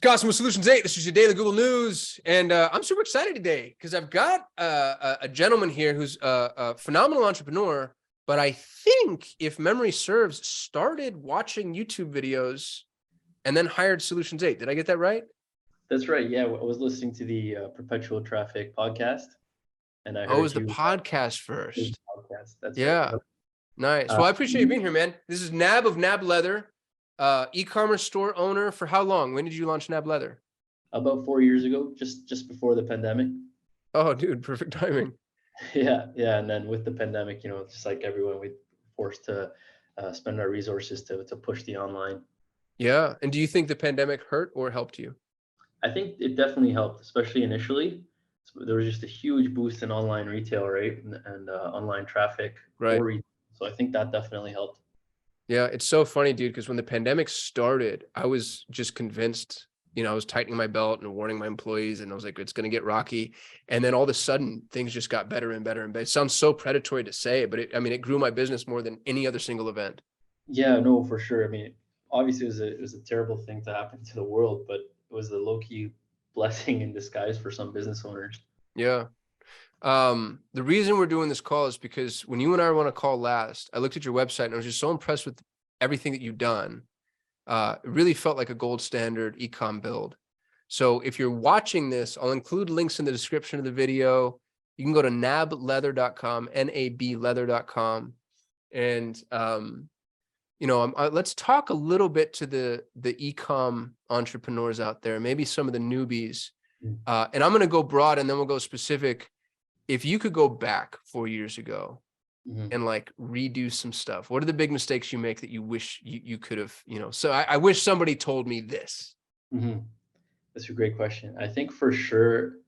Kasim with Solutions 8. This is your daily Google News. And I'm super excited today because I've got a gentleman here who's a phenomenal entrepreneur, but I think, if memory serves, started watching YouTube videos and then hired Solutions 8. Did I get that right? That's right. Yeah, I was listening to the Perpetual Traffic podcast, and I Oh, it was heard the you. podcast The first. podcast. That's right. Yeah. Yep. Nice. Well, I appreciate you being here, man. This is Nab of NAB Leather, e-commerce store owner for how long? When did you launch NAB Leather? About 4 years ago, just before the pandemic. Oh, dude, perfect timing. Yeah. And then with the pandemic, just like everyone, we forced to spend our resources to push the online. Yeah. And do you think the pandemic hurt or helped you? I think it definitely helped, especially initially. So there was just a huge boost in online retail, right, and online traffic Right. for retail. So I think that definitely helped. Yeah, it's so funny, dude, because when the pandemic started, I was just convinced, I was tightening my belt and warning my employees, and I was like, it's going to get rocky. And then all of a sudden, things just got better and better and better. It sounds so predatory to say, but it grew my business more than any other single event. Yeah, no, for sure. I mean, obviously it was a terrible thing to happen to the world, but it was a low-key blessing in disguise for some business owners. Yeah. The reason we're doing this call is because when you and I were on a call last, I looked at your website and I was just so impressed with everything that you've done. It really felt like a gold standard e-com build. So if you're watching this, I'll include links in the description of the video. You can go to nableather.com, nableather.com. And, let's talk a little bit to the e-com entrepreneurs out there, maybe some of the newbies. And I'm going to go broad and then we'll go specific. If you could go back 4 years ago and like redo some stuff, what are the big mistakes you make that you wish you could have, so I wish somebody told me this. That's a great question. I think for sure,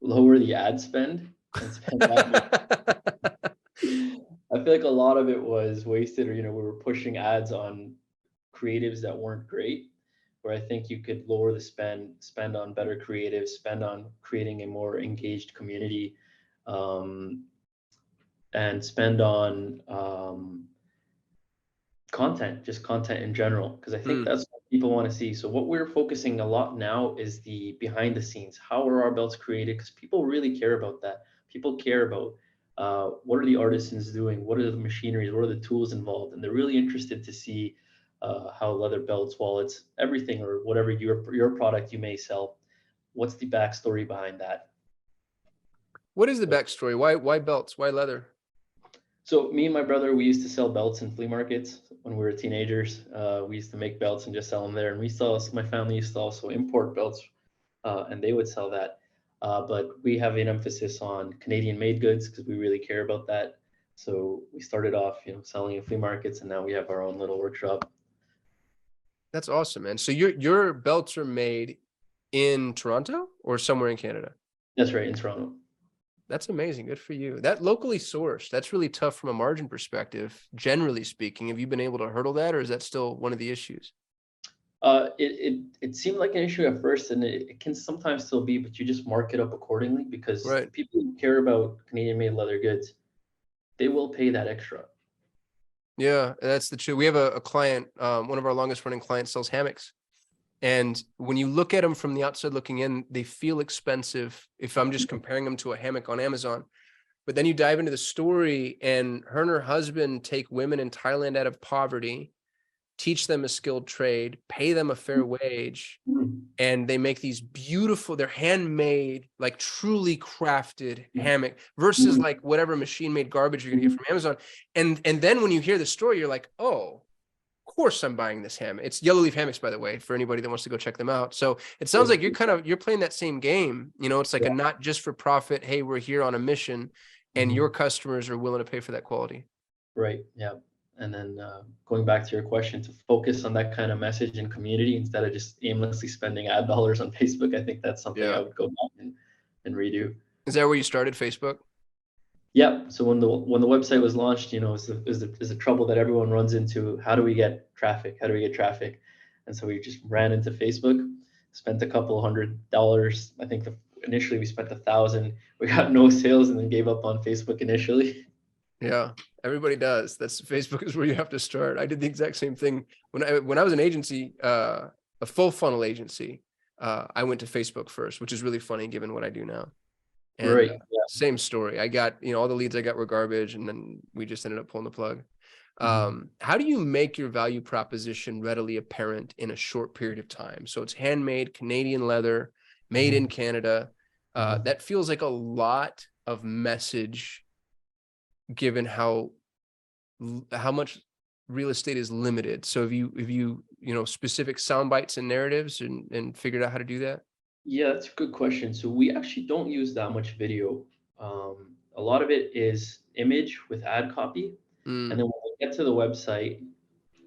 lower the ad spend and spend that I feel like a lot of it was wasted, or we were pushing ads on creatives that weren't great. Where I think you could lower the spend on better creatives, spend on creating a more engaged community, and spend on content, just content in general, because I think that's what people want to see. So what we're focusing a lot now is the behind the scenes. How are our belts created? Because people really care about that. People care about what are the artisans doing? What are the machineries? What are the tools involved? And they're really interested to see how leather belts, wallets, everything, or whatever your product you may sell, what's the backstory behind that? What is the backstory? Why belts? Why leather? So me and my brother, we used to sell belts in flea markets when we were teenagers. We used to make belts and just sell them there. And my family used to also import belts, and they would sell that. But we have an emphasis on Canadian-made goods because we really care about that. So we started off, selling in flea markets, and now we have our own little workshop. That's awesome, man. So your belts are made in Toronto or somewhere in Canada? That's right, in Toronto. That's amazing. Good for you. That locally sourced, that's really tough from a margin perspective, generally speaking. Have you been able to hurdle that, or is that still one of the issues? It seemed like an issue at first, and it can sometimes still be, but you just mark it up accordingly because the people who care about Canadian-made leather goods, they will pay that extra. Yeah, that's the truth. We have a client, one of our longest running clients sells hammocks. And when you look at them from the outside looking in, they feel expensive if I'm just comparing them to a hammock on Amazon. But then you dive into the story, and her and her husband take women in Thailand out of poverty, teach them a skilled trade, pay them a fair wage, and they make these beautiful, they're handmade, like truly crafted hammock versus like whatever machine made garbage you're gonna get from Amazon. And then when you hear the story, you're like, oh, of course I'm buying this hammock. It's Yellow Leaf Hammocks, by the way, for anybody that wants to go check them out. So it sounds like you're playing that same game. It's like a not just for profit, hey, we're here on a mission, and your customers are willing to pay for that quality. Right. Yeah. And then going back to your question, to focus on that kind of message and community instead of just aimlessly spending ad dollars on Facebook, I think that's something I would go back and redo. Is that where you started, Facebook? Yeah. So when the website was launched, is the trouble that everyone runs into. How do we get traffic? How do we get traffic? And so we just ran into Facebook, spent a couple $100. I think initially we spent $1,000. We got no sales and then gave up on Facebook initially. Yeah, everybody does. Facebook is where you have to start. I did the exact same thing when I was an agency. a full funnel agency, I went to Facebook first, which is really funny given what I do now. And Right. Yeah. same story. I got, all the leads I got were garbage, and then we just ended up pulling the plug. How do you make your value proposition readily apparent in a short period of time? So it's handmade Canadian leather, made in Canada. That feels like a lot of message given how much real estate is limited. So have you specific sound bites and narratives and figured out how to do that? Yeah, that's a good question. So we actually don't use that much video. A lot of it is image with ad copy, and Mm, then when we get to the website,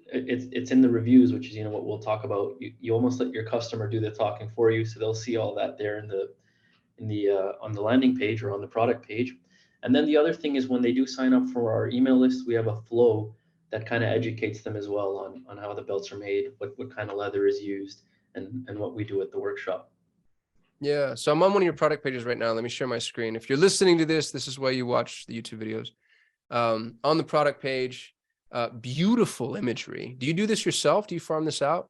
it's in the reviews, which is what we'll talk about. You almost let your customer do the talking for you, so they'll see all that there in the on the landing page or on the product page. And then the other thing is when they do sign up for our email list, we have a flow that kind of educates them as well on how the belts are made, what kind of leather is used, and what we do at the workshop. yeah. So I'm on one of your product pages right now. Let me share my screen. If you're listening to this is why you watch the YouTube videos. On the product page, beautiful imagery. Do you do this yourself? Do you farm this out?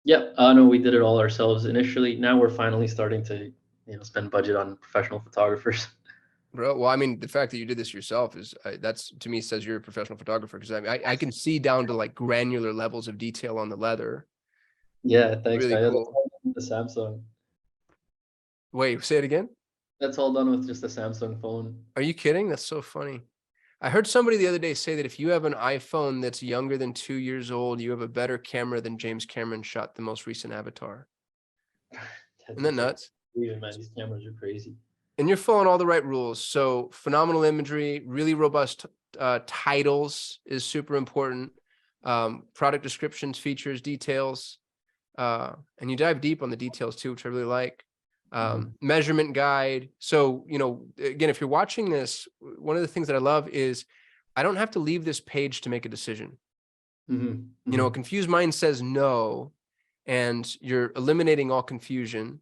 Yeah, no, we did it all ourselves initially. Now we're finally starting to, spend budget on professional photographers. Bro, well, I mean, the fact that you did this yourself is that's to me says you're a professional photographer, because I can see down to like granular levels of detail on the leather. Yeah, thanks, Really guys. That's cool. all done with the Samsung. Wait, say it again. That's all done with just a Samsung phone. Are you kidding? That's so funny. I heard somebody the other day say that if you have an iPhone that's younger than 2 years old, you have a better camera than James Cameron shot the most recent Avatar. Isn't that That's like, nuts? man, these cameras are crazy. And you're following all the right rules. So phenomenal imagery, really robust titles is super important. Product descriptions, features, details, and you dive deep on the details too, which I really like. Measurement guide. So, again, if you're watching this, one of the things that I love is I don't have to leave this page to make a decision. A confused mind says no, and you're eliminating all confusion.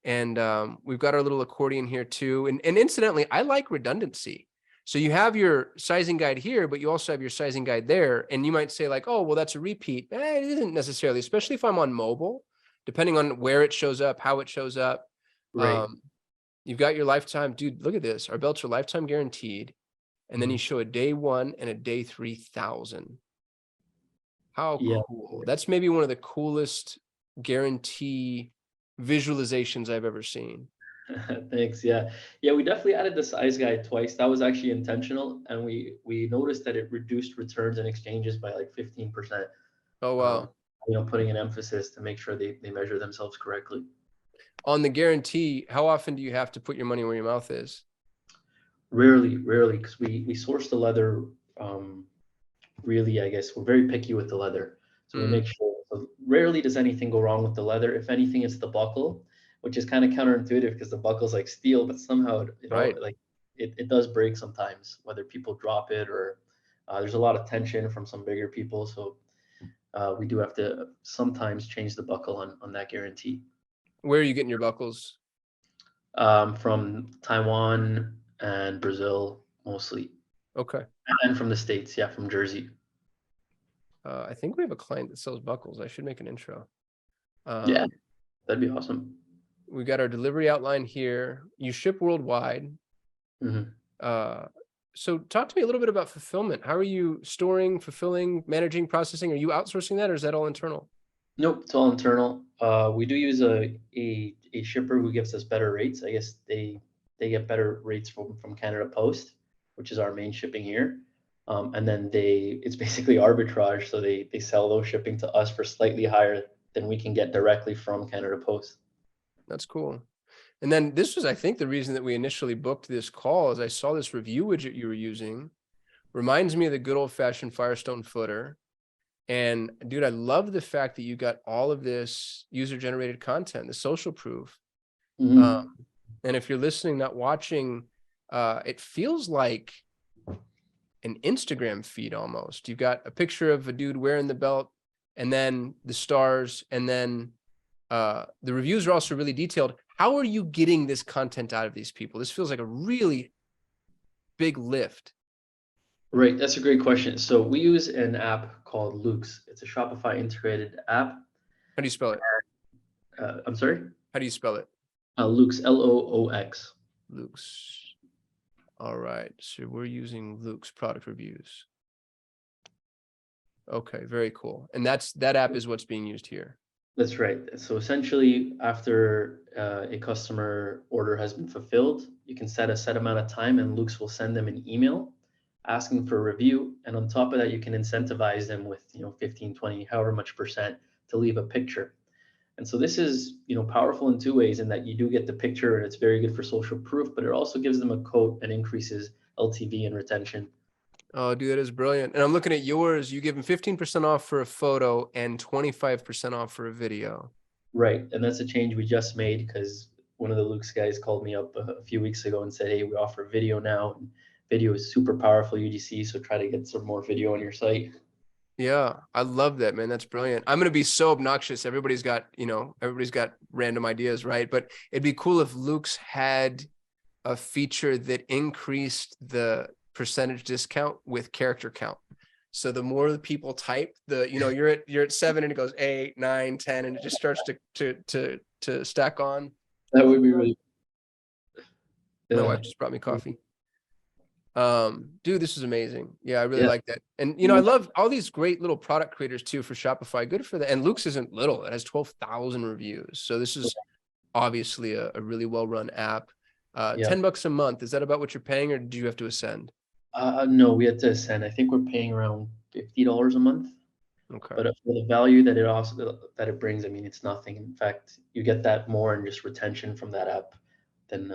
And we've got our little accordion here too. And incidentally, I like redundancy. So you have your sizing guide here, but you also have your sizing guide there. And you might say like, oh, well, that's a repeat. It isn't necessarily, especially if I'm on mobile, depending on where it shows up, how it shows up. Right. You've got your lifetime, dude, look at this. Our belts are lifetime guaranteed. And then you show a day 1 and a day 3,000. How Yeah. cool. That's maybe one of the coolest guarantee visualizations I've ever seen. Thanks. Yeah. Yeah, we definitely added the size guide twice. That was actually intentional, and we noticed that it reduced returns and exchanges by like 15%. Oh, Um, wow. putting an emphasis to make sure they measure themselves correctly. On the guarantee, how often do you have to put your money where your mouth is? Rarely, because we source the leather. Really, I guess we're very picky with the leather, so we make sure. So rarely does anything go wrong with the leather. If anything, it's the buckle, which is kind of counterintuitive because the buckle's like steel, but somehow Right. like it does break sometimes, whether people drop it or there's a lot of tension from some bigger people. So we do have to sometimes change the buckle on that guarantee. Where are you getting your buckles? From Taiwan and Brazil mostly, Okay. and from the States, yeah, from Jersey. I think we have a client that sells buckles. I should make an intro. Yeah, that'd be awesome. We got our delivery outline here. You ship worldwide. Hmm. So talk to me a little bit about fulfillment. How are you storing, fulfilling, managing, processing? Are you outsourcing that, or is that all internal? Nope, it's all internal. We do use a shipper who gives us better rates. I guess they get better rates from Canada Post, which is our main shipping here. And then it's basically arbitrage, so they sell those shipping to us for slightly higher than we can get directly from Canada Post. That's cool. And then this was, I think, the reason that we initially booked this call is I saw this review widget you were using. Reminds me of the good old fashioned Firestone footer. And dude, I love the fact that you got all of this user generated content, the social proof. Mhm. And if you're listening, not watching, it feels like an Instagram feed almost. You've got a picture of a dude wearing the belt, and then the stars, and then the reviews are also really detailed. How are you getting this content out of these people? This feels like a really big lift. Right, that's a great question. So we use an app called Lux. It's a Shopify integrated app. How do you spell it? I'm sorry? How do you spell it? Luke's, Loox. Luke's. All right. So we're using Luke's product reviews. Okay, very cool. And that app is what's being used here. That's right. So essentially, after a customer order has been fulfilled, you can set a set amount of time, and Luke's will send them an email asking for a review. And on top of that, you can incentivize them with 15, 20, however much percent to leave a picture. And so this is powerful in two ways, in that you do get the picture, and it's very good for social proof, but it also gives them a quote and increases LTV and retention. Oh, dude, that is brilliant. And I'm looking at yours. You give them 15% off for a photo and 25% off for a video. Right. And that's a change we just made, because one of the Luke's guys called me up a few weeks ago and said, hey, we offer video now. And video is super powerful UGC, so try to get some more video on your site. Yeah, I love that, man. That's brilliant. I'm going to be so obnoxious. Everybody's got random ideas, right? But it'd be cool if Luke's had a feature that increased the percentage discount with character count. So the more the people type, you're at 7 and it goes 8, 9, 10, and it just starts to stack on. That would be really. My wife just brought me coffee. Dude, this is amazing. Yeah, I really like that. And I love all these great little product creators too for Shopify. Good for that. And Luke's isn't little. It has 12,000 reviews. So this is obviously a really well-run app. $10 a month. Is that about what you're paying, or do you have to ascend? No, we had to ascend. I think we're paying around $50 a month. Okay. But for the value that it brings, I mean, it's nothing. In fact, you get that more in just retention from that app than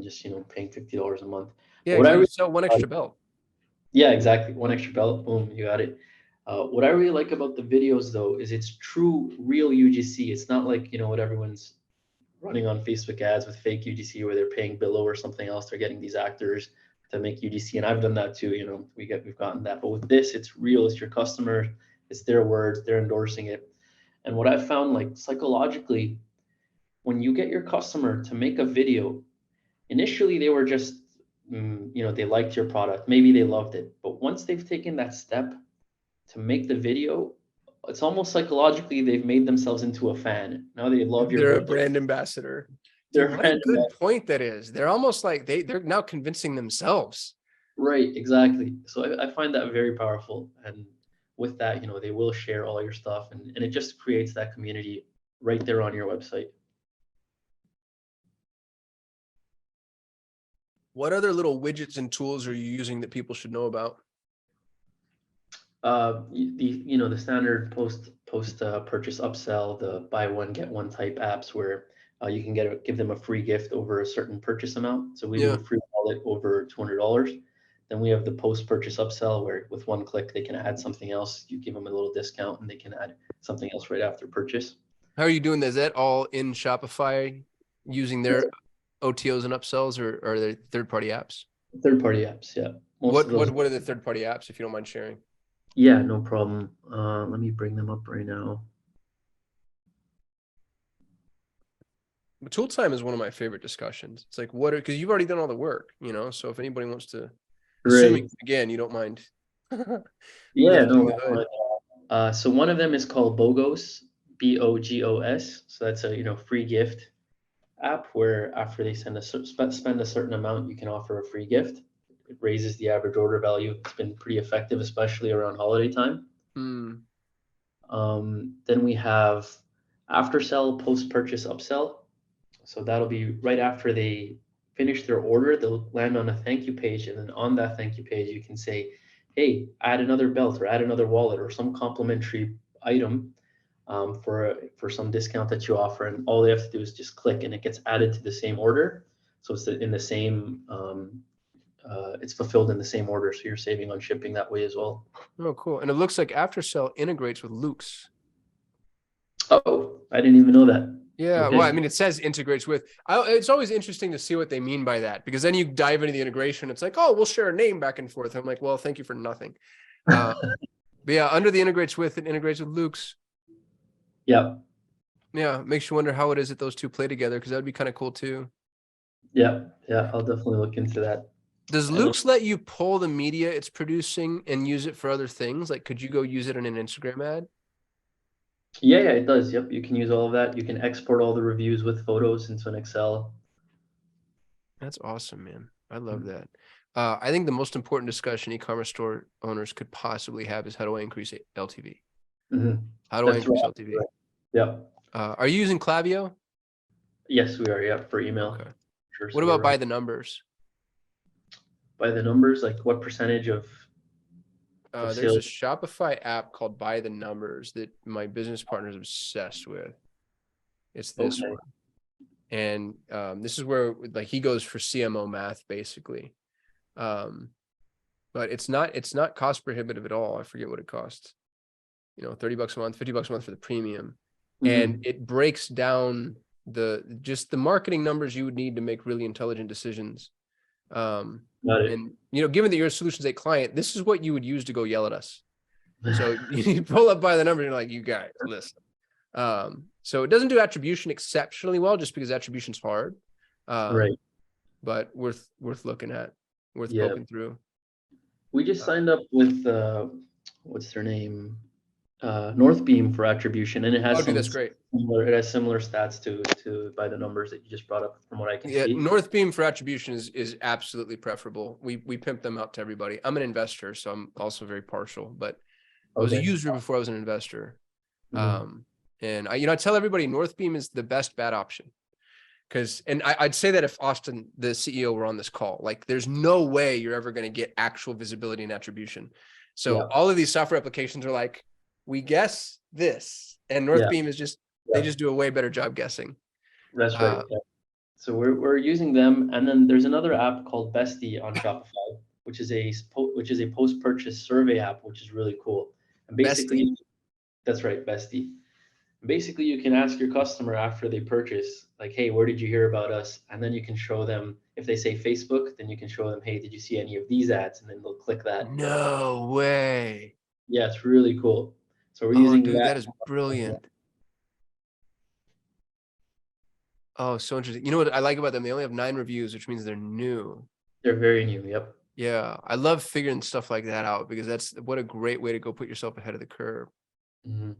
just paying $50 a month. Yeah, you sell one extra belt. Yeah, exactly. One extra belt. Boom, you got it. What I really like about the videos, though, is it's true, real UGC. It's not like what everyone's running on Facebook ads with fake UGC, where they're paying Billo or something else. They're getting these actors to make UGC, and I've done that too. We've gotten that, but with this, it's real. It's your customer. It's their words. They're endorsing it. And what I've found, like psychologically, when you get your customer to make a video, initially they were just, they liked your product. Maybe they loved it. But once they've taken that step to make the video, it's almost psychologically they've made themselves into a fan. Now they love your. They're a brand ambassador. Dude, what a good point that is. They're almost like they're now convincing themselves. Right, exactly. So I find that very powerful. And with that, they will share all your stuff, and it just creates that community right there on your website. What other little widgets and tools are you using that people should know about? The standard post purchase upsell, the buy one get one type apps, where you can give them a free gift over a certain purchase amount. So we do a free wallet over $200. Then we have the post purchase upsell, where with one click they can add something else. You give them a little discount and they can add something else right after purchase. How are you doing that? Is that all in Shopify using their OTOs and upsells, or are they third-party apps? Third-party apps, yeah. What are the third-party apps, if you don't mind sharing? Yeah, no problem. Let me bring them up right now. But tool time is one of my favorite discussions. It's like, because you've already done all the work, so if anybody wants to, assuming again, you don't mind. Yeah, no. So one of them is called Bogos, Bogos. So that's a free gift app, where after they spend a certain amount, you can offer a free gift. It raises the average order value. It's been pretty effective, especially around holiday time. Then we have after sell, post purchase upsell. So that'll be right after they finish their order, they'll land on a thank you page, and then on that thank you page, you can say, hey, add another belt, or add another wallet, or some complimentary item for some discount that you offer. And all they have to do is just click, and it gets added to the same order. So it's in the same, it's fulfilled in the same order. So you're saving on shipping that way as well. Oh, cool. And it looks like Aftersell integrates with Luke's. Oh, I didn't even know that. Yeah, okay. Well, I mean, it says integrates with. It's always interesting to see what they mean by that, because then you dive into the integration. It's like, oh, we'll share a name back and forth. I'm like, well, thank you for nothing. But yeah, under the integrates with, it integrates with Luke's. Yeah. Yeah, makes you wonder how it is that those two play together, because that would be kind of cool too. Yeah, I'll definitely look into that. Does Luke's let you pull the media it's producing and use it for other things? Like, could you go use it in an Instagram ad? Yeah, yeah, it does. Yep, you can use all of that. You can export all the reviews with photos into an Excel. That's awesome, man. I love that. I think the most important discussion e-commerce store owners could possibly have is how do I increase LTV? Mm-hmm. How do I That's right. increase LTV? Right. Yeah. Are you using Klaviyo? Yes, we are. Yeah, for email. Okay. Sure. What So we're about right by the numbers? by the numbers. Like what percentage of There's a sales? Shopify app called By the Numbers that my business partner is obsessed with. It's this Okay. one. And this is where like he goes for CMO math basically. Um, but it's not cost prohibitive at all. I forget what it costs. 30 bucks a month, 50 bucks a month for the premium. And Mm-hmm. it breaks down just the marketing numbers you would need to make really intelligent decisions. Got it. And given that you're a solutions 8 client, this is what you would use to go yell at us. So you pull up by the number and you're like, you guys, listen. So it doesn't do attribution exceptionally well just because attribution's hard. Right. But worth looking at, worth Yeah. poking through. We just signed up with what's their name? Northbeam for attribution, and it has Oh, dude, some that's great. similar stats to by the numbers that you just brought up from what I can Yeah, see. Northbeam for attribution is absolutely preferable. We pimp them out to everybody. I'm an investor, so I'm also very partial, but I was a Okay. user before I was an investor. Mhm. And I tell everybody Northbeam is the best bad option. And I'd say that if Austin, the CEO, were on this call, like there's no way you're ever going to get actual visibility and attribution. So Yeah. all of these software applications are like, we guess this, and Yeah. Northbeam is they Yeah. just do a way better job guessing. That's right. Uh, Yeah. So we're using them, and then there's another app called Bestie on Shopify, which is a post-purchase survey app, which is really cool. And Bestie? basically, that's right, Bestie. Basically, you can ask your customer after they purchase, like, hey, where did you hear about us? And then you can show them, if they say Facebook, then you can show them, hey, did you see any of these ads? And then they'll click that. No way. Yeah, it's really cool. So we're Oh, using dude, that. that is brilliant. Oh, so interesting. You know what I like about them? They only have 9 reviews, which means they're new. They're very new. Yep. Yeah, I love figuring stuff like that out because that's what a great way to go put yourself ahead of the curve. Mm-hmm.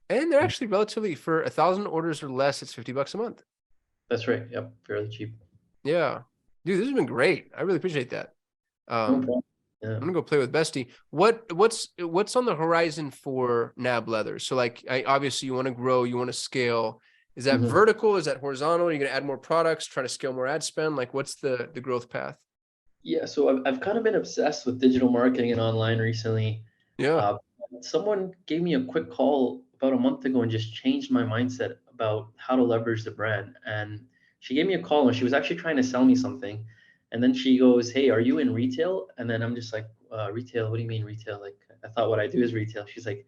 And they're actually relatively, for 1,000 orders or less, it's $50 a month. That's right. Yep. Fairly cheap. Yeah, dude, this has been great. I really appreciate that. No problem. Yeah. I'm gonna go play with Bestie. What's on the horizon for Nab Leather? So like, obviously you want to grow, you want to scale. Is that Mhm. vertical? Is that horizontal? Are you gonna add more products, try to scale more ad spend? Like, what's the growth path? Yeah. So I've kind of been obsessed with digital marketing and online recently. Yeah. Uh, Someone gave me a quick call about a month ago and just changed my mindset about how to leverage the brand. And she gave me a call and she was actually trying to sell me something. And then she goes, "Hey, are you in retail?" And then I'm just like, "Retail? What do you mean retail? Like, I thought what I do is retail." She's like,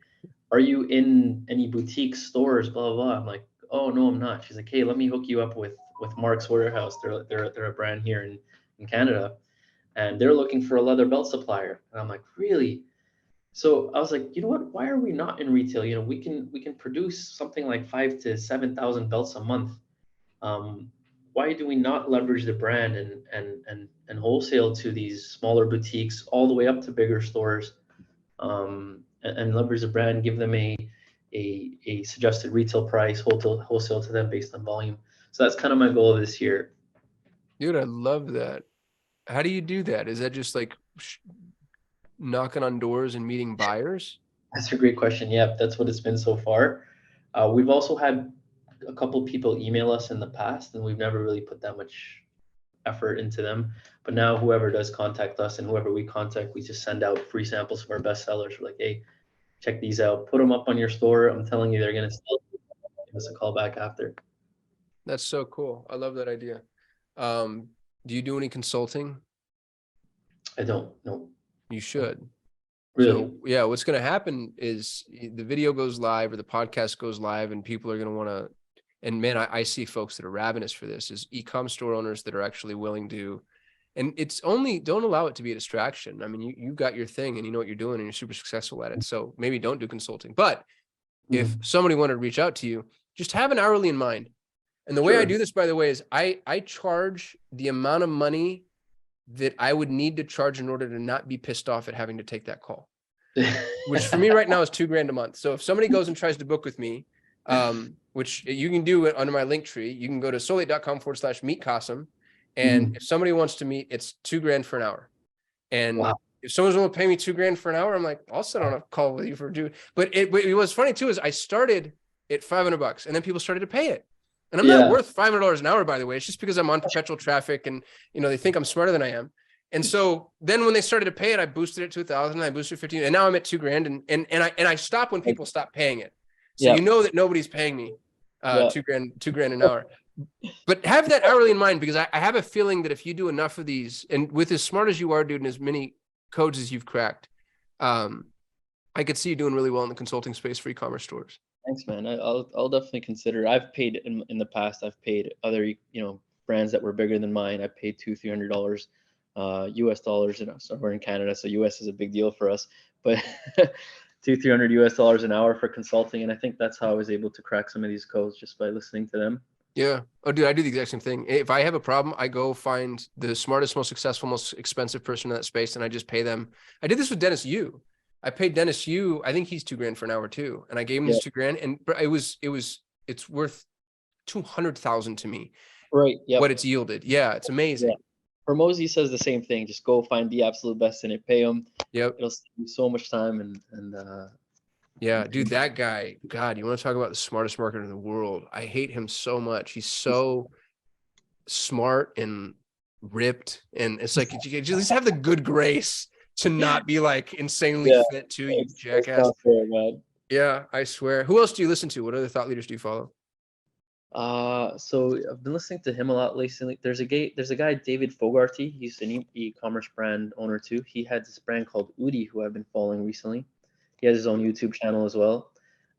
"Are you in any boutique stores?" Blah blah blah. I'm like, "Oh no, I'm not." She's like, "Hey, let me hook you up with Mark's Warehouse. They're a brand here in Canada, and they're looking for a leather belt supplier." And I'm like, "Really?" So I was like, you know what? Why are we not in retail? We can produce something like 5 to 7 thousand belts a month. Um, why do we not leverage the brand and wholesale to these smaller boutiques all the way up to bigger stores, and leverage the brand, give them a suggested retail price, wholesale to them based on volume. So that's kind of my goal this year. Dude, I love that. How do you do that? Is that just like knocking on doors and meeting buyers? That's a great question. Yeah, that's what it's been so far. We've also had a couple people email us in the past, and we've never really put that much effort into them. But now, whoever does contact us and whoever we contact, we just send out free samples of our best sellers. We're like, hey, check these out. Put them up on your store. I'm telling you, they're going to sell. Give us a call back after. That's so cool. I love that idea. Do you do any consulting? I don't know. You should. Really? So yeah, what's going to happen is the video goes live or the podcast goes live and people are going to want to, and man, I see folks that are ravenous for this, is e-com store owners that are actually willing to, and it's only, don't allow it to be a distraction. I mean, you got your thing and you know what you're doing and you're super successful at it. So maybe don't do consulting, but if Mhm. somebody wanted to reach out to you, just have an hourly in mind. And the way I Sure. do this, by the way, is I charge the amount of money that I would need to charge in order to not be pissed off at having to take that call. which for me right now is $2,000 a month. So if somebody goes and tries to book with me, which you can do it under my link tree, you can go to solate.com/meet Kasim. And if somebody wants to meet, it's $2,000 for an hour. And Wow. if someone's going to pay me $2,000 for an hour, I'm like, I'll sit on a call with you for But it was funny too, is I started at $500 and then people started to pay it. And I'm not worth $500 an hour, by the way. It's just because I'm on perpetual traffic and, they think I'm smarter than I am. And so then when they started to pay it, I boosted it to 1,000, I boosted 15, and now I'm at $2,000. And I stop when people stop paying it. So you know that nobody's paying me $2,000 an hour. But have that hourly in mind, because I have a feeling that if you do enough of these, and with as smart as you are, dude, and as many codes as you've cracked, I could see you doing really well in the consulting space for e-commerce stores. Thanks, man. I'll definitely consider. I've paid in the past. I've paid other brands that were bigger than mine. I paid $200-300 US dollars, so we're in Canada, so US is a big deal for us. But $200-300 US dollars an hour for consulting, and I think that's how I was able to crack some of these codes, just by listening to them. Yeah. Oh, dude, I do the exact same thing. If I have a problem, I go find the smartest, most successful, most expensive person in that space, and I just pay them. I did this with Dennis Yu. I paid Dennis Yu, I think he's $2,000 for an hour too. And I gave him this $2,000, and it's worth 200,000 to me. Right. Yeah. What it's yielded. Yeah. It's amazing. Yeah. Hormozy says the same thing. Just go find the absolute best in it, pay them. Yep. It'll save you so much time and yeah, dude, that guy, God, you want to talk about the smartest marketer in the world? I hate him so much. He's so smart and ripped, and it's like you just have the good grace to not be like insanely fit too, you jackass. Fair, man. Yeah, I swear. Who else do you listen to? What other thought leaders do you follow? So I've been listening to him a lot lately. There's a guy, David Fogarty. He's an e-commerce brand owner too. He had this brand called Udi, who I've been following recently. He has his own YouTube channel as well.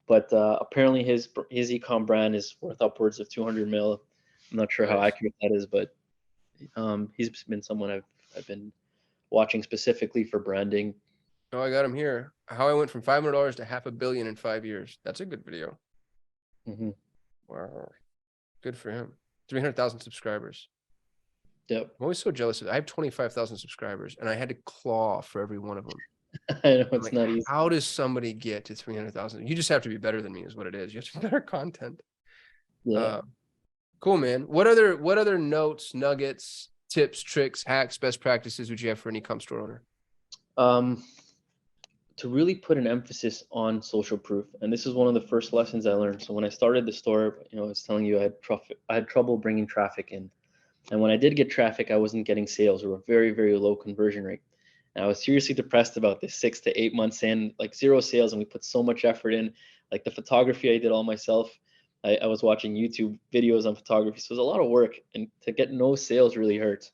But apparently his e-com brand is worth upwards of 200 mil. I'm not sure how accurate that is, but he's been someone I've been watching specifically for branding. Oh, I got him here. How I went from $500 to $500 million in 5 years. That's a good video. Wow. Good for him. 300,000 subscribers. Yep. I'm always so jealous of it. I have 25,000 subscribers, and I had to claw for every one of them. I know, it's not easy. How does somebody get to 300,000? You just have to be better than me, is what it is. You have to be better content. Yeah. Cool, man. What other notes, nuggets, tips, tricks, hacks, best practices would you have for an e-com store owner? To really put an emphasis on social proof. And this is one of the first lessons I learned. So when I started the store, I was telling you I had trouble bringing traffic in. And when I did get traffic, I wasn't getting sales, or a very, very low conversion rate. And I was seriously depressed about this 6 to 8 months in, like 0 sales. And we put so much effort in, like the photography I did all myself. I was watching YouTube videos on photography. So it was a lot of work, and to get no sales really hurts.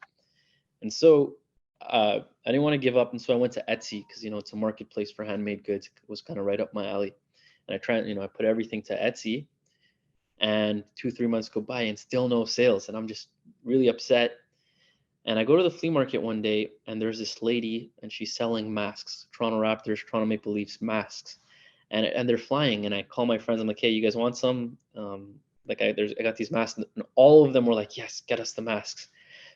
And so I didn't want to give up, and so I went to Etsy, because it's a marketplace for handmade goods. It was kind of right up my alley, and I put everything to Etsy, and 2-3 months go by and still no sales, and I'm just really upset. And I go to the flea market one day, and there's this lady, and she's selling masks, Toronto Raptors, Toronto Maple Leafs masks, and they're flying. And I call my friends, I'm like, hey, you guys want some? I got these masks, and all of them were like, yes, get us the masks.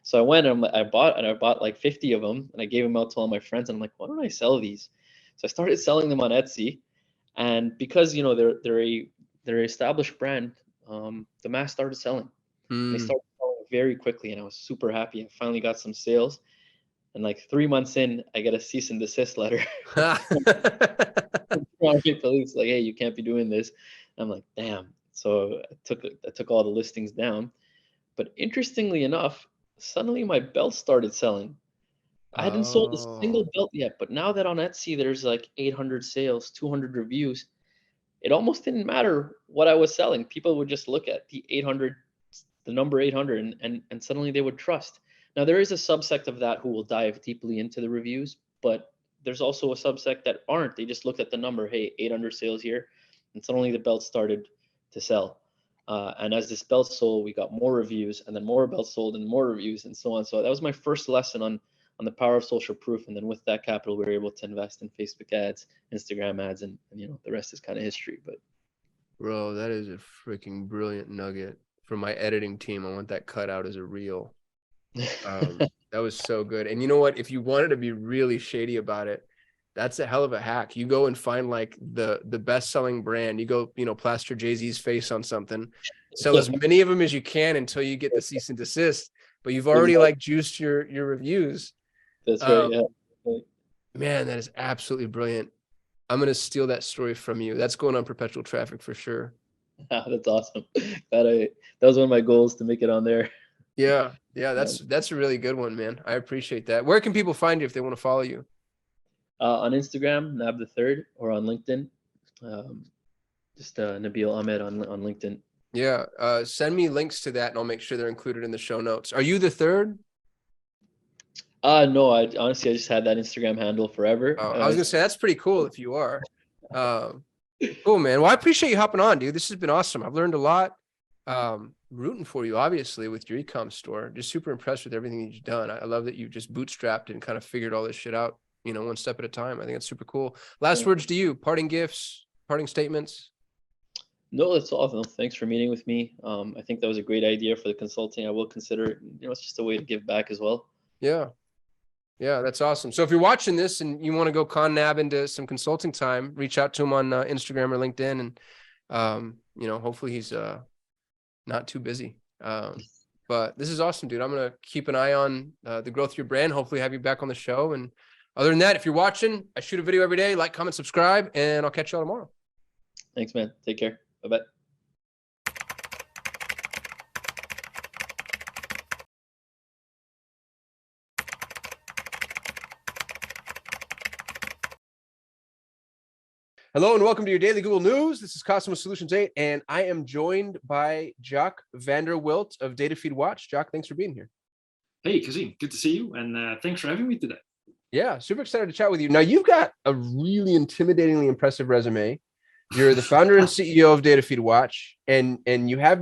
So I went and I bought like 50 of them, and I gave them out to all my friends. And I'm like, why don't I sell these? So I started selling them on Etsy, and because they're an established brand, the masks started selling. They started selling very quickly, and I was super happy. I finally got some sales, and like 3 months in, I get a cease and desist letter. Police like, hey, you can't be doing this. I'm like, damn. So I took all the listings down, but interestingly enough, suddenly my belt started selling. I hadn't sold a single belt yet, but now that on Etsy there's like 800 sales, 200 reviews, it almost didn't matter what I was selling. People would just look at the number 800, and suddenly they would trust. Now there is a subsect of that who will dive deeply into the reviews, but there's also a subsect that aren't. They just looked at the number, hey, 800 sales here, and suddenly the belt started to sell. And as this belt sold, we got more reviews, and then more belts sold, and more reviews, and so on. So that was my first lesson on the power of social proof. And then with that capital, we were able to invest in Facebook ads, Instagram ads, and the rest is kind of history. But bro, that is a freaking brilliant nugget. For my editing team, I want that cut out as a reel. That was so good. And you know what? If you wanted to be really shady about it, That's a hell of a hack. You go and find like the best selling brand. You go, plaster Jay-Z's face on something, sell as many of them as you can until you get the cease and desist. But you've already like juiced your reviews. That's right. Yeah. Man, that is absolutely brilliant. I'm gonna steal that story from you. That's going on perpetual traffic for sure. That's awesome. That was one of my goals, to make it on there. Yeah, that's a really good one, man. I appreciate that. Where can people find you if they want to follow you? On Instagram, Nab the Third, or on LinkedIn, just Nabil Ahmed on LinkedIn. Yeah, send me links to that, and I'll make sure they're included in the show notes. Are you the third? No, I honestly just had that Instagram handle forever. I was gonna say that's pretty cool if you are. Cool, man. Well, I appreciate you hopping on, dude. This has been awesome. I've learned a lot. Rooting for you, obviously, with your e-com store. Just super impressed with everything that you've done. I love that you just bootstrapped and kind of figured all this shit out, one step at a time. I think it's super cool. Last words to you, parting gifts, parting statements. No, that's all. No, thanks for meeting with me. I think that was a great idea for the consulting. I will consider it. It's just a way to give back as well. Yeah, that's awesome. So if you're watching this and you want to go con Nab into some consulting time, reach out to him on Instagram or LinkedIn, and hopefully he's not too busy. But this is awesome, dude. I'm gonna keep an eye on the growth of your brand. Hopefully have you back on the show. And other than that, if you're watching, I shoot a video every day. Like, comment, subscribe, and I'll catch you all tomorrow. Thanks, man. Take care. Bye-bye. Hello and welcome to your daily Google News. This is Kasim with Solutions 8, and I am joined by Jock Vanderwilt of DataFeed Watch. Jock, thanks for being here. Hey, Kasim, good to see you, and thanks for having me today. Yeah, super excited to chat with you. Now, you've got a really intimidatingly impressive resume. You're the founder and CEO of DataFeed Watch, and you have